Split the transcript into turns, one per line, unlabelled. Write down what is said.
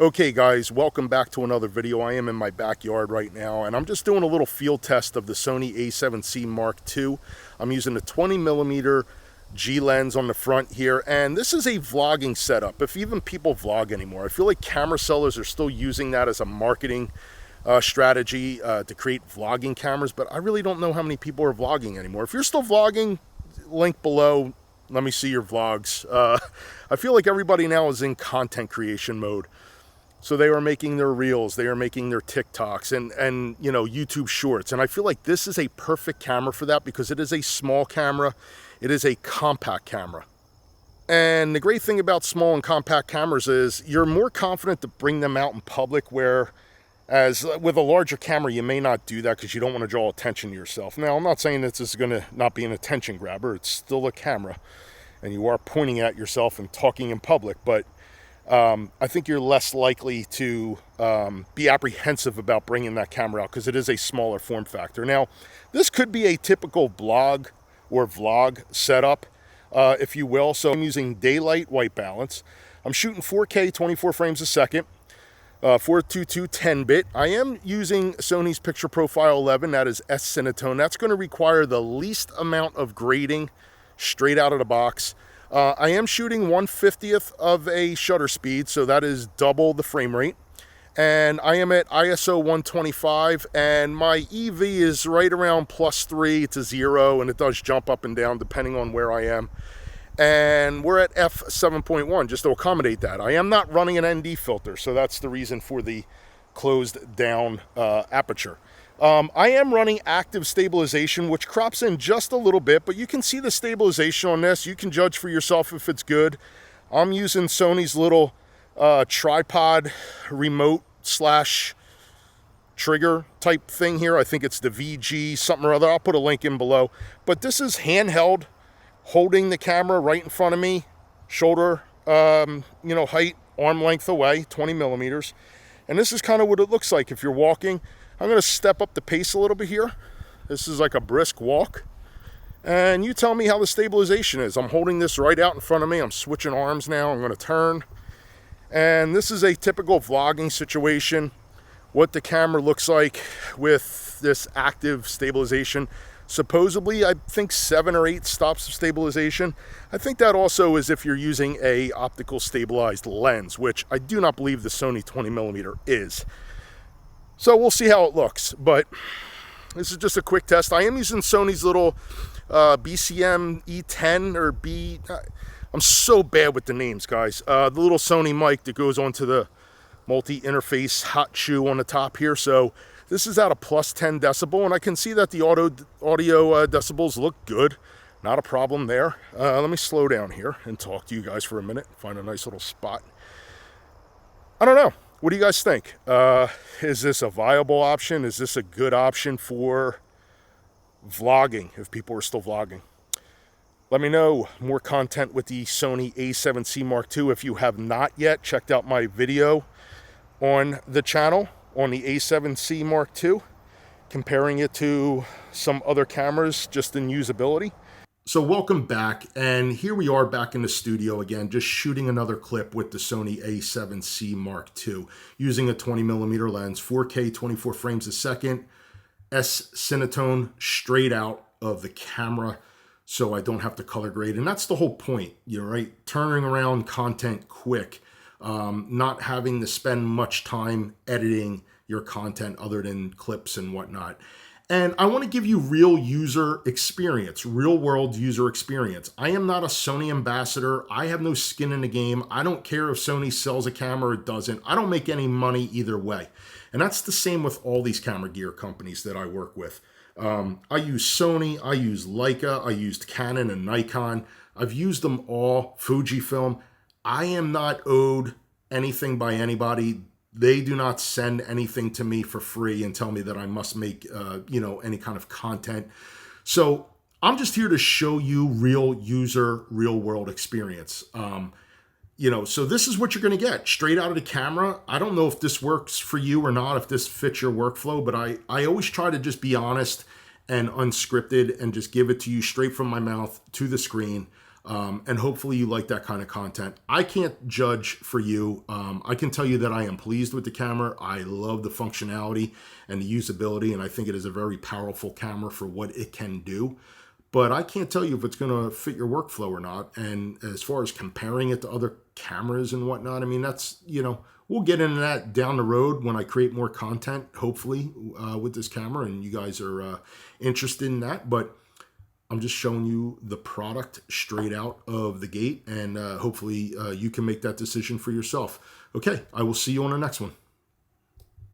Okay guys, welcome back to another video. I am in my backyard right now and I'm just doing a little field test of the Sony A7C Mark II. I'm using a 20mm G lens on the front here, and this is a vlogging setup, if even people vlog anymore. I feel like camera sellers are still using that as a marketing strategy to create vlogging cameras, but I really don't know how many people are vlogging anymore. If you're still vlogging, link below. Let me see your vlogs. I feel like everybody now is in content creation mode. So they are making their reels, they are making their TikToks and you know, YouTube shorts. And I feel like this is a perfect camera for that because it is a small camera. It is a compact camera. And the great thing about small and compact cameras is you're more confident to bring them out in public, where as with a larger camera, you may not do that because you don't want to draw attention to yourself. Now, I'm not saying this is going to not be an attention grabber. It's still a camera and you are pointing at yourself and talking in public, but I think you're less likely to be apprehensive about bringing that camera out because it is a smaller form factor. Now, this could be a typical blog or vlog setup, if you will. So I'm using daylight white balance. I'm shooting 4K 24 frames a second, 422 10-bit. I am using Sony's Picture Profile 11. That is S Cinetone. That's going to require the least amount of grading straight out of the box. I am shooting 1/50th of a shutter speed, so that is double the frame rate. And I am at ISO 125, and my EV is right around +3 to 0, and it does jump up and down depending on where I am. And we're at f7.1 just to accommodate that. I am not running an ND filter, so that's the reason for the closed down aperture. I am running active stabilization, which crops in just a little bit, but you can see the stabilization on this. You can judge for yourself if it's good. I'm using Sony's little tripod remote slash trigger type thing here. I think it's the VG something or other. I'll put a link in below. But this is handheld, holding the camera right in front of me, shoulder, height, arm length away, 20 millimeters. And this is kind of what it looks like if you're walking. I'm going to step up the pace a little bit here. This is like a brisk walk. And you tell me how the stabilization is. I'm holding this right out in front of me. I'm switching arms now. I'm going to turn. And this is a typical vlogging situation. What the camera looks like with this active stabilization. Supposedly, I think 7 or 8 stops of stabilization. I think that also is if you're using a optical stabilized lens, which I do not believe the Sony 20mm is. So we'll see how it looks, but this is just a quick test. I am using Sony's little BCM E10 or B. I'm so bad with the names, guys. The little Sony mic that goes onto the multi-interface hot shoe on the top here. So this is at a +10 decibel, and I can see that the audio decibels look good. Not a problem there. Let me slow down here and talk to you guys for a minute. Find a nice little spot. I don't know. What do you guys think? Is this a viable option? Is this a good option for vlogging, if people are still vlogging? Let me know. More content with the Sony A7C Mark II. If you have not yet checked out my video on the channel on the A7C Mark II, comparing it to some other cameras just in usability. So welcome back, and here we are back in the studio again, just shooting another clip with the Sony A7C Mark II, using a 20mm lens, 4K 24 frames a second, S Cinetone straight out of the camera, so I don't have to color grade. And that's the whole point, right? Turning around content quick, not having to spend much time editing your content other than clips and whatnot. And I want to give you real user experience, real world user experience. I am not a Sony ambassador. I have no skin in the game. I don't care if Sony sells a camera or doesn't. I don't make any money either way. And that's the same with all these camera gear companies that I work with. I use Sony, I use Leica, I used Canon and Nikon. I've used them all, Fujifilm. I am not owed anything by anybody. They do not send anything to me for free and tell me that I must make, any kind of content. So I'm just here to show you real user, real world experience. So this is what you're going to get straight out of the camera. I don't know if this works for you or not, if this fits your workflow, but I always try to just be honest and unscripted and just give it to you straight from my mouth to the screen. And hopefully you like that kind of content. I can't judge for you. I can tell you that I am pleased with the camera. I love the functionality and the usability, and I think it is a very powerful camera for what it can do. But I can't tell you if it's going to fit your workflow or not. And as far as comparing it to other cameras and whatnot, I mean, that's, we'll get into that down the road when I create more content, hopefully, with this camera, and you guys are interested in that. But I'm just showing you the product straight out of the gate, and hopefully you can make that decision for yourself. Okay, I will see you on the next one.